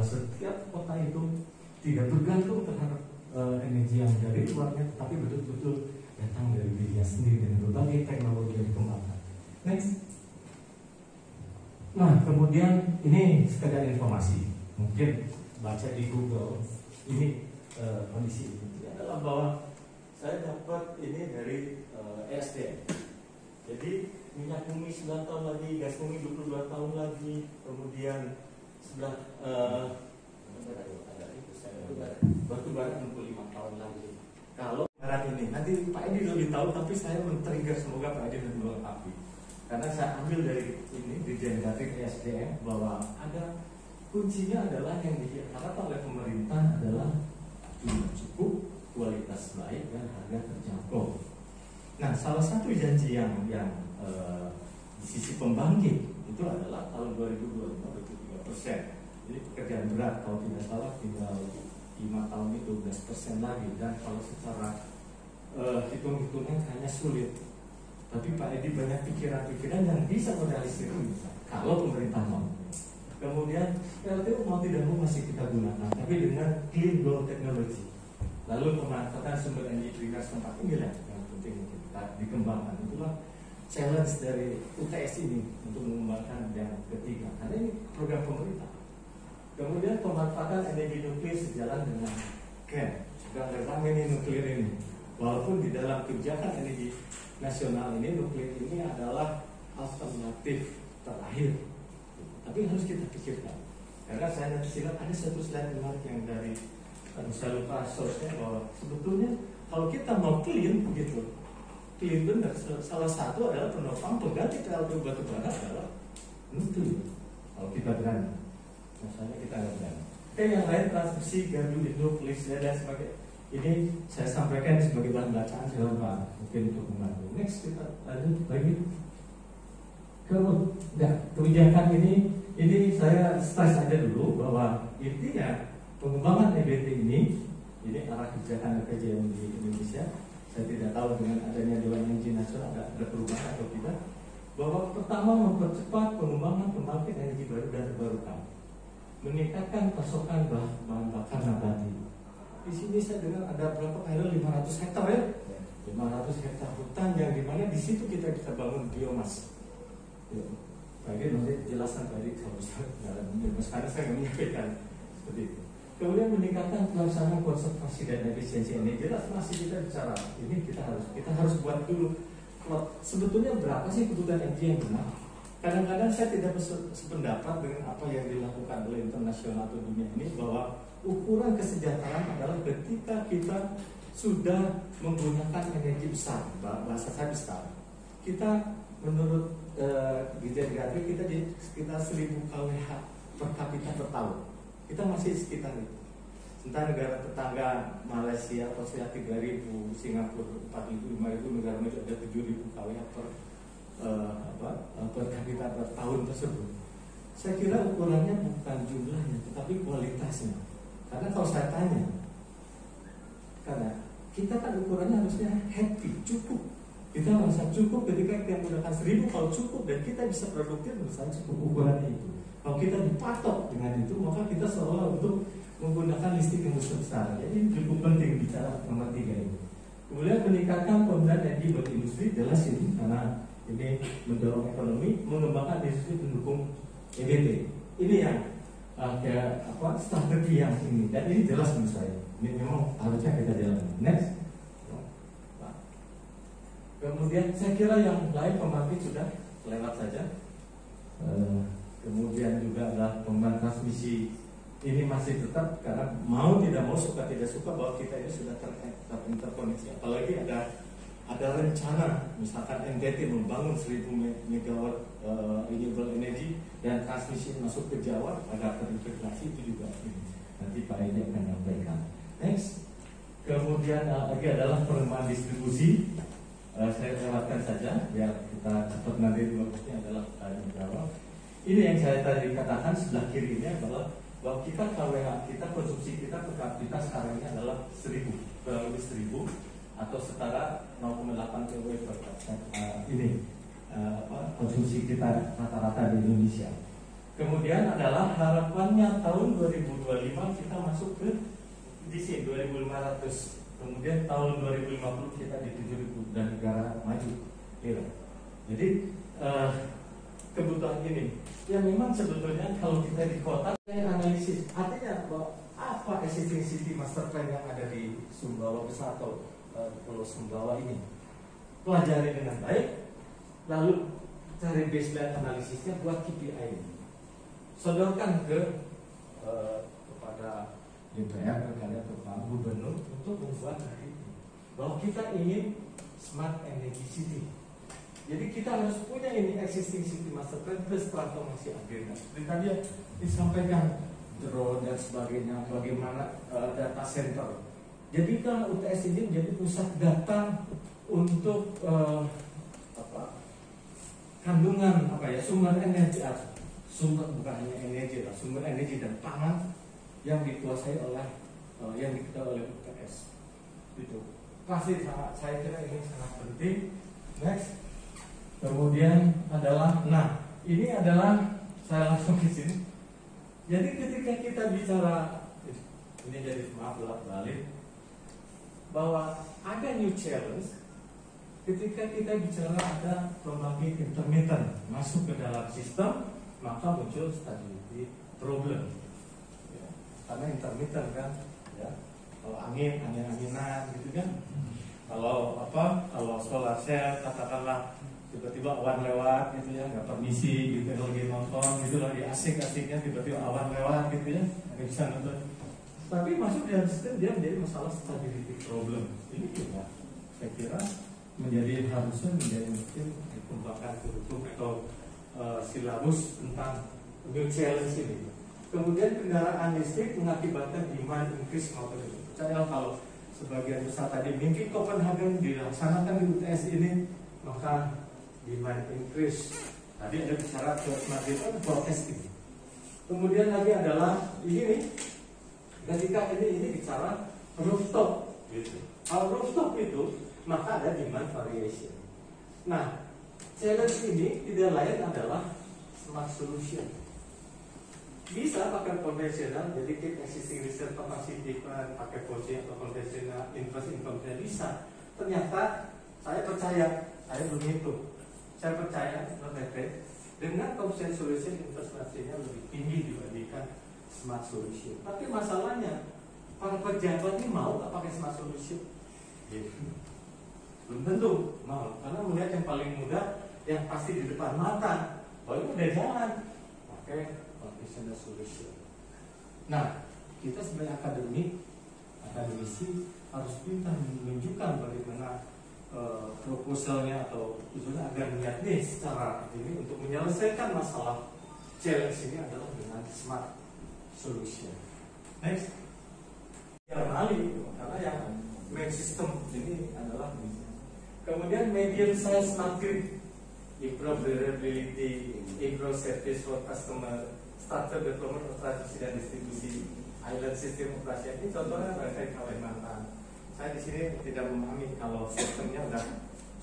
bahwa setiap kota itu tidak bergantung terhadap energi yang dari luarnya, tapi betul-betul datang dari dirinya sendiri dengan berbagai teknologi yang dikembangkan. Next. Nah, kemudian ini sekedar informasi, mungkin baca di Google ini kondisi ini adalah bahwa saya dapat ini dari ESDM. Jadi minyak bumi 9 tahun lagi, gas bumi 22 tahun lagi, kemudian sebelah batu bara 65 tahun lagi. Kalau sekarang ini, nanti Pak Edi lebih tahu, tapi saya men-trigger, semoga Pak Edi lebih melengkapi. Karena saya ambil dari ini di Generatif ESDM bahwa ada kuncinya adalah yang diharapkan oleh pemerintah adalah jumlah cukup, kualitas baik, dan harga terjangkau. Nah, salah satu janji yang di sisi pembangkit itu adalah tahun 2025 23%. Jadi pekerjaan berat, kalau tidak salah tinggal 5 tahun itu 12% lagi, dan kalau secara hitung-hitungan hanya sulit. Tapi Pak Edi banyak pikiran-pikiran yang bisa merealisasikan kalau pemerintah mau. Kemudian PLTU mau tidak mau masih kita gunakan, tapi dengan clean ground technology. Lalu pemanfaatan sumber energi gas tempat inilah yang penting kita dikembangkan. Itulah challenge dari UTS ini untuk mengembangkan yang ketiga, karena ini program pemerintah. Kemudian pemanfaatan energi nuklir sejalan dengan CAN, juga mini nuklir ini. Walaupun di dalam kebijakan energi nasional ini nuklir ini adalah alternatif terakhir, tapi harus kita pikirkan. Karena saya silat ada satu slide menarik yang dari saya lupa source-nya, bahwa sebetulnya kalau kita mau clean begitu, clean benar, salah satu adalah penopang pengganti PLTU batubara adalah nuklir. Kalau kita berani, misalnya kita nggak berani. Oke, yang lain transmisi gardu induk listrik dan sebagainya. Ini saya sampaikan sebagai bahan bacaan, saya lupa mungkin untuk membantu. Next kita lanjut lagi. Kebijakan ini saya stress aja dulu bahwa intinya pengembangan EBT ini arah kebijakan kerjaan di Indonesia. Saya tidak tahu dengan adanya Dewan Energi Nasional ada perubahan atau tidak. Bahwa pertama mempercepat pengembangan pembangkit energi baru dan terbarukan, meningkatkan pasokan bahan bakar nabati. Di sini saya dengar ada berapa kali 500 hektar ya? 500 hektar hutan yang dimana di situ kita bisa bangun biomas. Bagi nanti jelaskan tadi kalau bisa dalam biomas, karena saya nggak menyampaikan seperti itu. Kemudian meningkatkan pelaksanaan konservasi dan efisiensi energi. Jelas masih kita bicara ini kita harus buat dulu. Sebetulnya berapa sih kebutuhan energi yang benar? Kadang-kadang saya tidak sependapat dengan apa yang dilakukan oleh internasional atau dunia ini, bahwa ukuran kesejahteraan adalah ketika kita sudah menggunakan energi besar, bahasa saya besar. Kita menurut Dirjen Gradri kita di sekitar 1000 kWh per kapita per tahun. Kita masih sekitar itu. Sementara negara tetangga Malaysia, Australia 3.000, Singapura 4.000, 5.000, negara maju ada 7.000 kWh per kapita per tahun tersebut. Saya kira ukurannya bukan jumlahnya, tetapi kualitasnya. Karena kalau saya tanya, karena kita kan ukurannya harusnya happy, cukup. Kita merasa cukup ketika kita menggunakan 1000, kalau cukup dan kita bisa produktif, menurut saya cukup ukurannya itu. Kalau kita dipatok dengan itu, maka kita seolah untuk menggunakan listrik yang besar. Jadi cukup penting bicara nomor 3 ini. Kemudian meningkatkan penggunaan energi buat industri, jelas ini karena ini mendorong ekonomi, mengembangkan industri pendukung EBT. Ini yang strategi yang ini, dan ini jelas menurut saya. Ini memang harusnya kita jalan. Next. Kemudian saya kira yang lain pembangkit sudah lewat saja. Kemudian juga adalah pembangkit transmisi ini masih tetap, karena mau tidak mau, suka tidak suka, bahwa kita ini sudah terinterkoneksi. Apalagi ada rencana misalkan NTT membangun 1000 MW renewable energy dan transmisi masuk ke Jawa agar terintegrasi, itu juga nanti Pak Edi akan menyampaikan. Next. Kemudian lagi adalah pengembangan distribusi. Saya lewatkan saja biar kita cepat, nanti bagusnya adalah pertanyaan jawab. Ini yang saya tadi katakan sebelah kiri ini adalah bahwa kita KWH kita, konsumsi kita per kapita sekarang ini adalah 1000, kurang lebih 1000 atau setara 0,8 kW per kapita. Ini konsumsi kita rata-rata di Indonesia. Kemudian adalah harapannya tahun 2025 kita masuk ke di sini 2500. Kemudian tahun 2050 kita di 7000 dan negara maju. Ya. Jadi kebutuhan ini ya memang sebetulnya kalau kita di kota analisis artinya bahwa apa existing city master plan yang ada di Sumbawa Besar atau Pulau Sumbawa ini, pelajari dengan baik, lalu cari baseline analisisnya buat KPI ini, sodorkan kepada DPR atau Pak Gubernur untuk membuat hari ini bahwa kita ingin smart energy city. Jadi kita harus punya ini existing city master plan plus transformasi agenda. Seperti tadi disampaikan drone dan sebagainya, bagaimana data center. Jadi kan UTS ini menjadi pusat data untuk kandungan sumber energi, bukan hanya energi, sumber energi dan pangan yang dikuasai oleh yang diketahui oleh UTS. Itu pasti saya kira ini sangat penting. Next. Kemudian adalah, ini adalah saya langsung ke sini. Jadi ketika kita bicara ini jadi maaf balik bahwa ada new challenge ketika kita bicara ada pembangkit intermittent masuk ke dalam sistem, maka muncul stability problem. Ya, karena intermittent kan, ya. Kalau angin-anginan gitu kan. Kalau solar cell katakanlah tiba-tiba awan lewat gitu ya, nggak permisi gitu, lagi nonton gitu, lagi asik-asiknya tiba-tiba awan lewat gitu ya, nggak bisa nonton. Tapi masuk dalam sistem dia menjadi masalah stability problem. Ini juga saya kira harusnya menjadi mungkin dikembangkan kurikulum atau silabus tentang new challenge ini. Kemudian kendaraan listrik mengakibatkan demand increase maupun percaya kalau sebagian besar tadi mimpi Copenhagen dilaksanakan di UTS ini, maka demand increase. Tadi ada bicara ke smart grid forecasting. Kemudian lagi adalah ini ketika ini bicara rooftop gitu. Kalau rooftop itu maka ada demand variation. Nah, challenge ini tidak lain adalah smart solution. Bisa pakai konvensional, jadi keep existing reserve capacity, pakai posisi atau konvensional inverse income bisa. Ternyata saya percaya, saya belum hitung. Saya percaya dengan coefficient solution investasinya lebih tinggi dibandingkan smart solution. Tapi masalahnya para pejabat ini mau nggak pakai smart solution? Belum tentu mau, karena melihat yang paling mudah, yang pasti di depan mata. Oh itu udah jalan pakai conventional solution. Nah, kita sebagai akademisi harus pintar menunjukkan bagaimana proposalnya atau usulnya agar melihat nih secara ini untuk menyelesaikan masalah challenge ini adalah dengan smart solution. Next, karena yang main system ini adalah ini. Kemudian medium size smart grid, improve reliability, improve service for customer, structure development of transmission dan distribusi, island system operation. Ini contohnya berasal dari Kalimantan. Saya di sini tidak memahami kalau sistemnya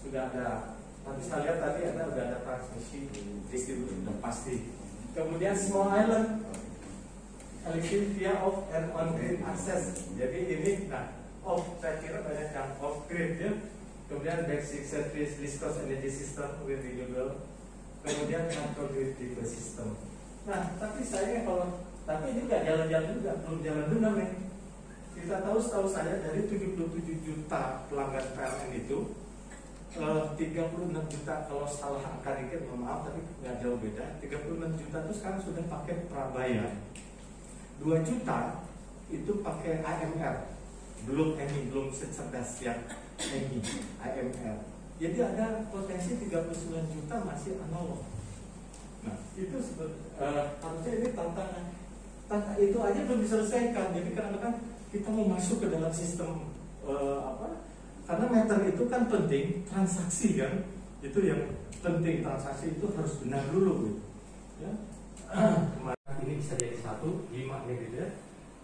sudah ada, tapi saya lihat tadi sudah ada transmisi distribusi sudah pasti. Kemudian small island, electric via off and on grid access. Jadi ini, saya kira banyak yang off grid ya. Kemudian basic service, least cost energy system with renewable. Kemudian control grid system. Nah, tapi saya tapi ini nggak jalan-jalan juga, belum jalan benar nih. Kita setahu saya dari 77 juta pelanggan PLN itu 36 juta, kalau salah angka dikit maaf tapi nggak jauh beda. 36 juta itu sekarang sudah pakai prabayar. 2 juta itu pakai AMR, belum secerdas yang AMR. Jadi ada potensi 39 juta masih analog. Nah itu harusnya ini tantangan. Itu aja belum diselesaikan. Jadi kadang-kadang kita mau masuk ke dalam sistem karena meter itu kan penting, transaksi kan itu yang penting, transaksi itu harus benar dulu gitu. Ya. Kemarin ini bisa jadi 1, 5 gitu ya.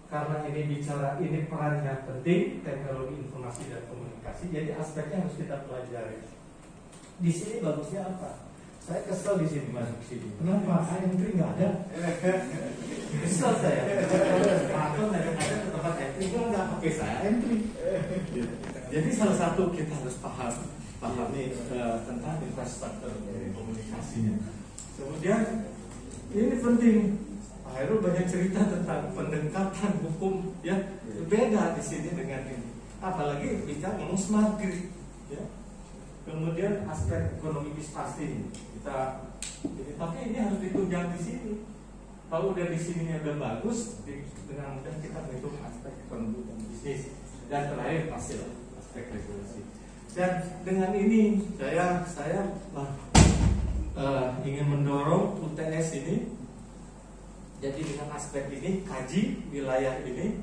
Karena ini bicara ini perannya penting, teknologi informasi dan komunikasi, jadi aspeknya harus kita pelajari. Di sini bagusnya apa? Saya kesel di sini masuk sini. Kenapa? Entry nggak ada. Kesel saya. Atau ada ke tempat entry nggak pakai saya entry. Jadi salah satu kita harus pahami tentang infrastruktur komunikasinya. Kemudian ini penting. Pak Hairul banyak cerita tentang pendekatan hukum, ya beda di sini dengan ini. Apalagi bicara ngomong smart grid, ya. Kemudian aspek ekonomis pasti kita, tapi ini harus ditunjang di sini. Kalau udah di sininya udah bagus, dengan mudah kita menghitung aspek ekonomi dan bisnis. Dan terakhir pasti aspek regulasi. Dan dengan ini saya ingin mendorong UTS ini. Jadi dengan aspek ini kaji wilayah ini,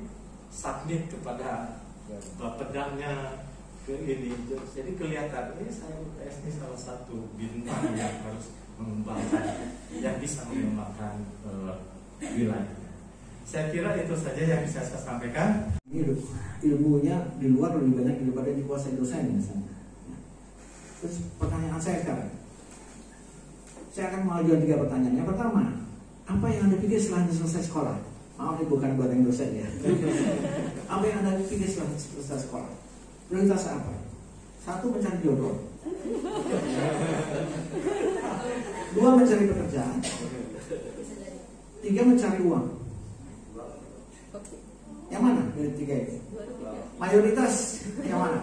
submit kepada Bapedangnya ke ini. Jadi kelihatan ini saya UTS ini salah satu bintang yang harus mengembangkan, yang bisa mengembangkan wilayahnya. Saya kira itu saja yang bisa saya sampaikan. Ilmunya di luar lebih banyak daripada dikuasai dosen misalnya. Terus pertanyaan saya sekarang, saya akan mengajukan 3 pertanyaan. Yang pertama, apa yang Anda pikir setelah Anda selesai sekolah? Maaf ini bukan buat yang dosen ya. Apa yang Anda pikir setelah selesai sekolah? Prioritas apa? 1, mencari jodoh. 2, mencari pekerjaan. 3, mencari uang. Yang mana dari 3 itu? Mayoritas yang mana?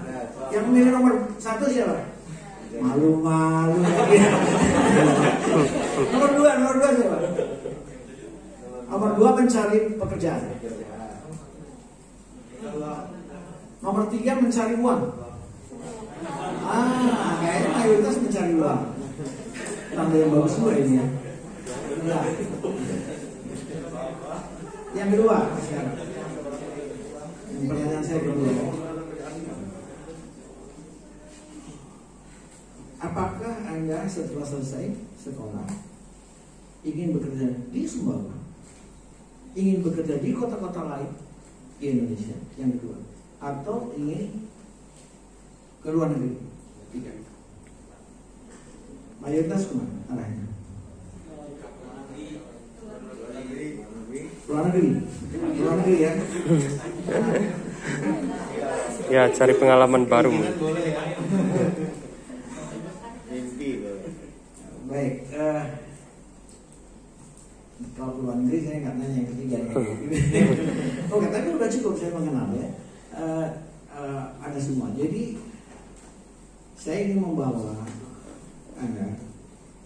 Yang memilih nomor 1 siapa? Malu-malu. Nomor 2 siapa? Nomor 2 mencari pekerjaan. Nomor 3 mencari uang. Kayaknya mayoritas mencari uang. Tanda yang bagus semua ini ya. Nah. Yang kedua sekarang. Pertanyaan saya kedua. Apakah Anda setelah selesai sekolah ingin bekerja di Sumbawa, ingin bekerja di kota-kota lain di Indonesia? Yang kedua, atau ingin ke luar negeri? 3. Mayoritas kemana arahnya? Luar negeri ya. Ya, cari pengalaman baru. Baik, kalau luar negeri saya nggak nanya yang ketiga. Oke, tapi udah cukup saya mengenal ya. Ada semua. Jadi saya ingin membawa Anda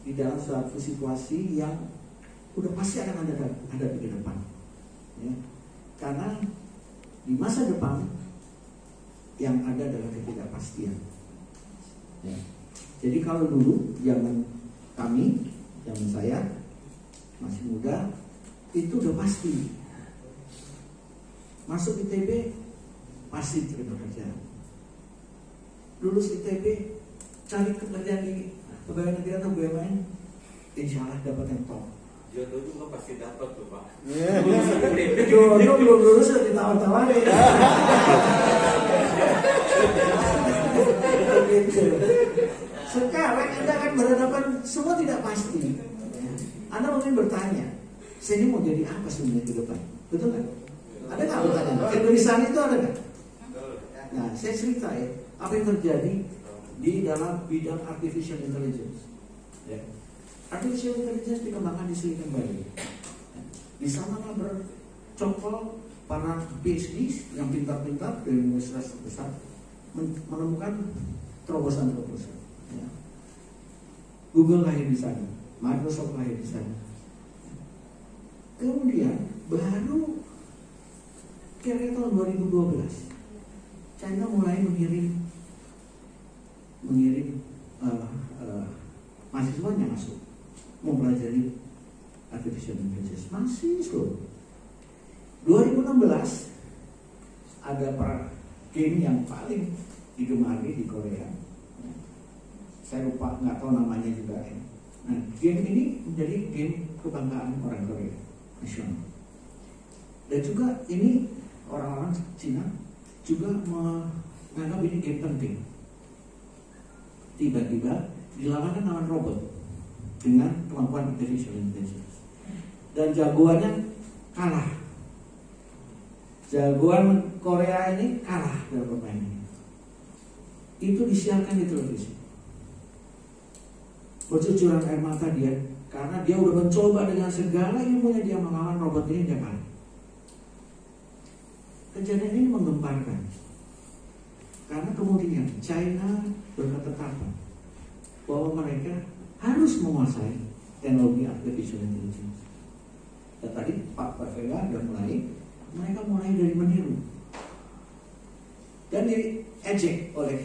di dalam suatu situasi yang udah pasti akan Anda hadapi ke depan. Ya. Karena di masa depan yang ada adalah ketidakpastian. Ya. Jadi kalau dulu zaman saya masih muda, itu udah pasti masuk ITB pasti cari pekerjaan. Lulus ITB cari pekerjaan di pegawai negeri atau BUMN, insya Allah dapat yang top. Jodoh juga pasti dapat tuh Pak. Jodoh belum lulus sudah ditawar-tawarin. Sekarang Anda akan berhadapan semua tidak pasti. Anda mungkin bertanya, saya ini mau jadi apa sebenarnya ke depan? Betul kan? Ada nggak pertanyaan? Kegelisahan itu ada nggak? Nah, saya cerita ya, apa yang terjadi di dalam bidang artificial intelligence. Ya. Artificial intelligence dikembangkan di Silicon Valley. Di sana bercokol para PhD yang pintar-pintar dari universitas besar menemukan terobosan-terobosan. Ya. Google lahir di sana, Microsoft lahir di sana. Kemudian baru kira-kira tahun 2012, China mulai mengirim mahasiswanya masuk mempelajari artificial intelligence. Masih slow. 2016 ada game yang paling digemari di Korea. Saya lupa, nggak tahu namanya juga ya. Nah, game ini menjadi game kebanggaan orang Korea nasional. Dan juga ini orang-orang Cina juga menganggap ini game penting. Tiba-tiba dilakukan lawan robot. dengan kemampuan artificial intelligence. Dan jagoannya kalah. Jagoan Korea ini kalah dalam permainan. Itu disiarkan di televisi. Bercucuran air mata dia karena dia udah mencoba dengan segala ilmunya dia melawan robot ini, dia kalah. Kejadian ini menggemparkan karena kemudian China berketetapan bahwa mereka harus menguasai teknologi artificial intelligence. Dan tadi Pak Vega sudah mereka mulai dari meniru dan diejek oleh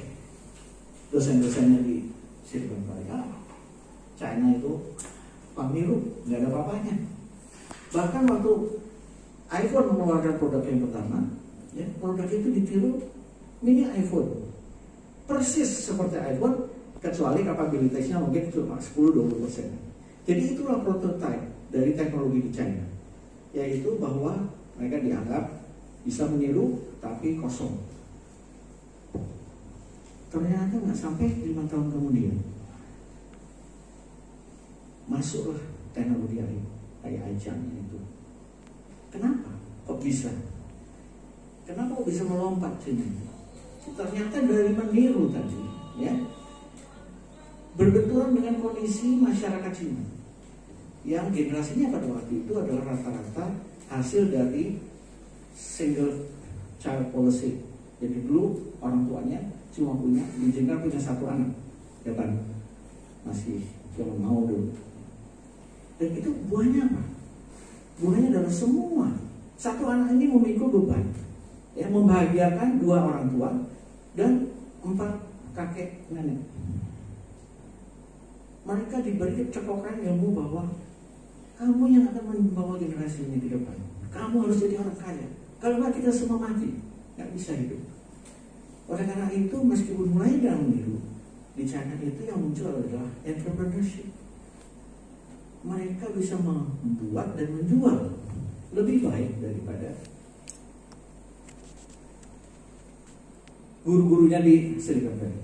dosen-dosennya di Silicon Valley. China itu pemiru, nggak ada apa-apanya. Bahkan waktu iPhone mengeluarkan produk yang pertama, ya, produk itu ditiru mini iPhone, persis seperti iPhone, kecuali kapabilitasnya mungkin cuma 10-20%. Jadi itulah prototipe dari teknologi di China, yaitu bahwa mereka dianggap bisa meniru tapi kosong. Ternyata nggak sampai 5 tahun kemudian masuklah teknologi AI itu. Kenapa? Kok bisa? Kenapa kok bisa melompat sini? Ternyata dari meniru tadi, ya, berbenturan dengan kondisi masyarakat Cina yang generasinya pada waktu itu adalah rata-rata hasil dari single child policy. Jadi dulu orang tuanya cuma diizinkan punya 1 anak, ya kan? Masih jangan mau dulu. Dan itu buahnya apa? Buahnya adalah semua 1 anak ini memikul beban, ya, membahagiakan 2 orang tua dan 4 kakek nenek. Mereka diberi cekokan ilmu bahwa kamu yang akan membawa generasi ini ke depan. Kamu harus jadi orang kaya. Kalau nggak kita semua mati, nggak bisa hidup. Oleh karena itu, meskipun mulai dalam meniru, di China itu yang muncul adalah entrepreneurship. Mereka bisa membuat dan menjual lebih baik daripada guru-gurunya di Silicon Valley.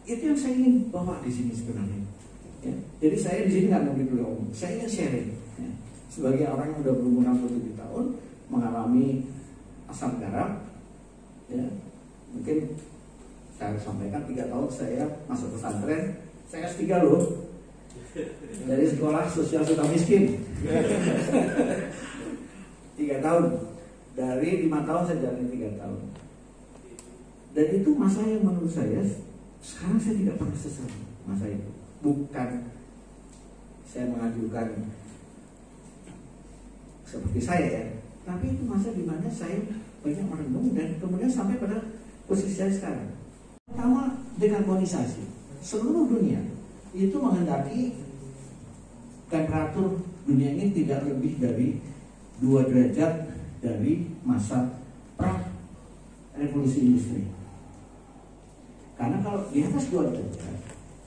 Itu yang saya ingin bawa di sini sebenarnya. Ya. Jadi saya di sini nggak mau ngomong, saya ingin sharing. Ya. Sebagai orang yang sudah berumur 67 tahun, mengalami asam garam, ya, mungkin saya sampaikan 3 tahun saya masuk pesantren, saya S3 loh. Dari sekolah sosial suka miskin. 3 tahun. Dari 5 tahun saya jalani 3 tahun. Dan itu masa yang menurut saya sekarang saya tidak pernah sesal masa itu. Bukan saya mengajukan seperti saya, ya, tapi itu masa di mana saya banyak merenung dan kemudian sampai pada posisi saya sekarang. Pertama, dekarbonisasi. Seluruh dunia itu menghendaki temperatur dunia ini tidak lebih dari 2 derajat dari masa pra revolusi industri. Karena kalau di atas 2 derajat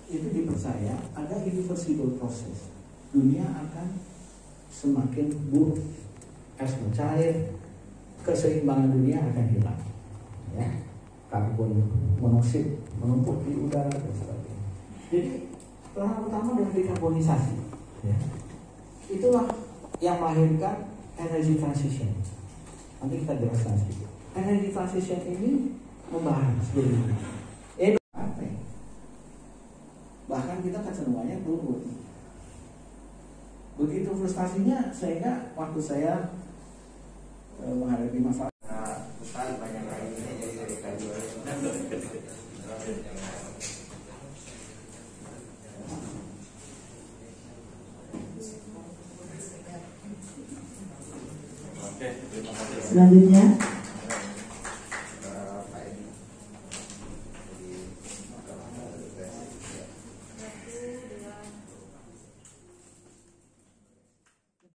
itu dipercaya ada irreversible proses. Dunia akan semakin buruk, es mencair, keseimbangan dunia akan hilang, ya. Karbon monoksida menumpuk di udara dan sebagainya. Jadi langkah pertama adalah dekarbonisasi, ya. Itulah yang melahirkan energy transition. Nanti kita jelaskan sedikit. Energy transition ini membahas sebelumnya. Bahkan kita kecenderungannya turun. Begitu frustasinya sehingga waktu saya menghadapi masalah besar banyak kali ini jadi dari kajian. Selanjutnya